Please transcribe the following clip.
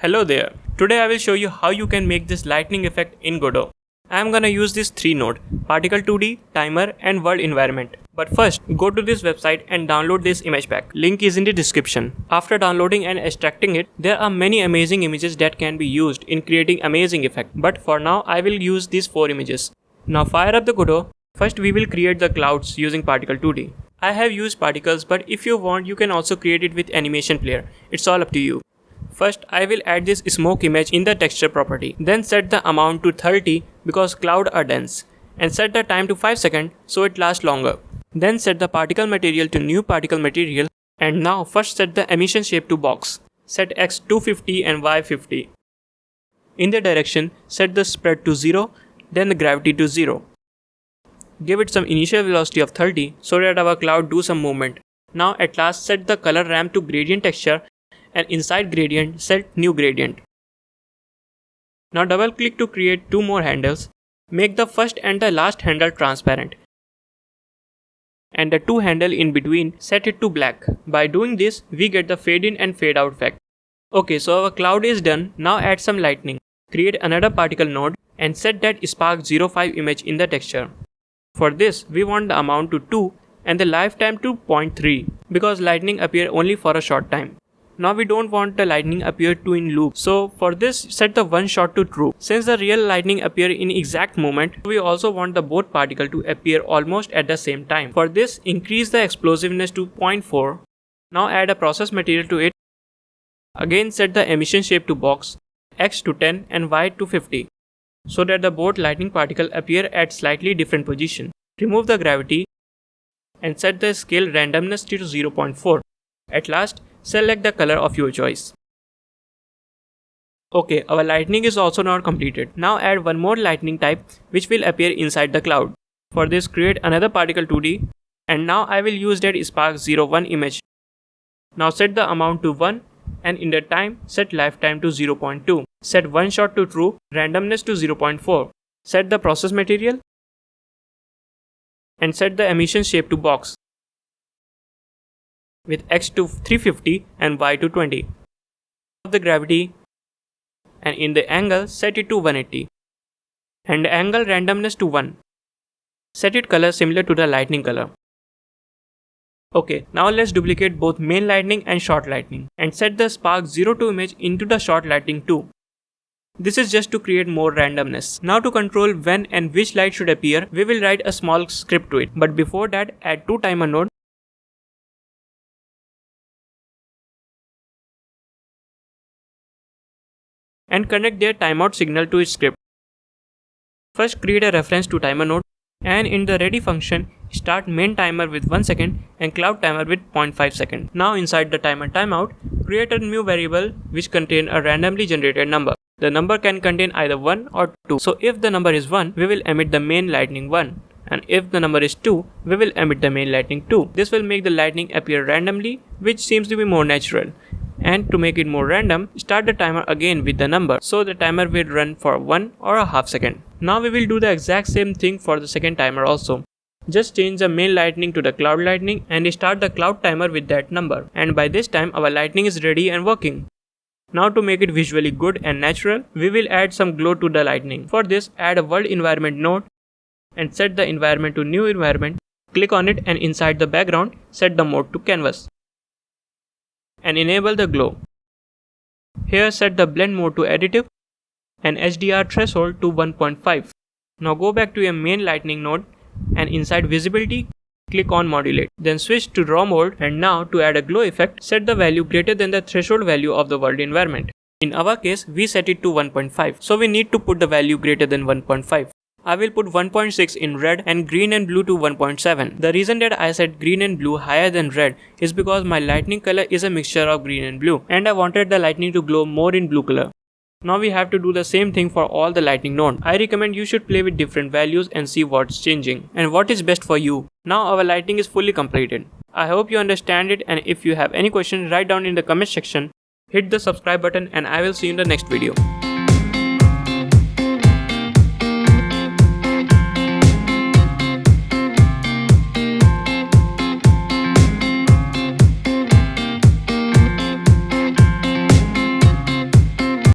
Hello there. Today I will show you how you can make this lightning effect in Godot. I am gonna use this 3 node, Particle 2D, Timer and World Environment. But first, go to this website and download this image pack. Link is in the description. After downloading and extracting it, there are many amazing images that can be used in creating amazing effect. But for now, I will use these 4 images. Now fire up the Godot. First we will create the clouds using Particle 2D. I have used particles, but if you want, you can also create it with Animation Player. It's all up to you. First, I will add this smoke image in the texture property. Then set the amount to 30 because clouds are dense. And set the time to 5 seconds so it lasts longer. Then set the particle material to new particle material. And now first set the emission shape to box. Set X 250 and Y 50. In the direction, set the spread to 0, then the gravity to 0. Give it some initial velocity of 30 so that our cloud do some movement. Now at last set the color ramp to gradient texture. And inside gradient, set new gradient. Now double click to create 2 more handles. Make the first and the last handle transparent. And the 2 handle in between, set it to black. By doing this, we get the fade in and fade out effect. Okay, so our cloud is done. Now add some lightning. Create another particle node and set that Spark 05 image in the texture. For this, we want the amount to 2 and the lifetime to 0.3 because lightning appear only for a short time. Now we don't want the lightning appear to in loop, so for this set the one shot to true. Since the real lightning appear in exact moment, we also want the both particle to appear almost at the same time. For this, increase the explosiveness to 0.4. Now add a process material to it. Again set the emission shape to box, X to 10 and Y to 50, so that the both lightning particle appear at slightly different position. Remove the gravity and set the scale randomness to 0.4. At last, select the color of your choice. Okay, our lightning is also now completed. Now add one more lightning type which will appear inside the cloud. For this, create another particle 2D and now I will use that Spark 01 image. Now set the amount to 1 and in the time, set lifetime to 0.2. Set one shot to true, randomness to 0.4. Set the process material and set the emission shape to box with X to 350 and Y to 20. The gravity and in the angle set it to 180 and the angle randomness to 1. Set it color similar to the lightning color. Okay, now let's duplicate both main lightning and short lightning and set the Spark 02 image into the short lightning too. This is just to create more randomness. Now to control when and which light should appear, we will write a small script to it. But before that, add 2 timer nodes. And connect their timeout signal to its script. First create a reference to timer node and in the ready function start main timer with 1 second and cloud timer with 0.5 second. Now inside the timer timeout, create a new variable which contain a randomly generated number. The number can contain either 1 or 2. So if the number is 1, we will emit the main lightning 1. And if the number is 2, we will emit the main lightning 2. This will make the lightning appear randomly, which seems to be more natural. And to make it more random, start the timer again with the number, so the timer will run for 1 or a half second. Now we will do the exact same thing for the second timer also. Just change the main lightning to the cloud lightning and start the cloud timer with that number. And by this time our lightning is ready and working. Now to make it visually good and natural, we will add some glow to the lightning. For this, add a world environment node and set the environment to new environment. Click on it and inside the background, set the mode to canvas. And enable the glow. Here set the blend mode to additive and HDR threshold to 1.5. Now go back to your main lightning node and inside visibility, click on modulate. Then switch to raw mode and now to add a glow effect, set the value greater than the threshold value of the world environment. In our case, we set it to 1.5, so we need to put the value greater than 1.5. I will put 1.6 in red and green and blue to 1.7. The reason that I set green and blue higher than red is because my lightning color is a mixture of green and blue and I wanted the lightning to glow more in blue color. Now we have to do the same thing for all the lightning nodes. I recommend you should play with different values and see what's changing and what is best for you. Now our lightning is fully completed. I hope you understand it, and if you have any questions, write down in the comment section. Hit the subscribe button and I will see you in the next video.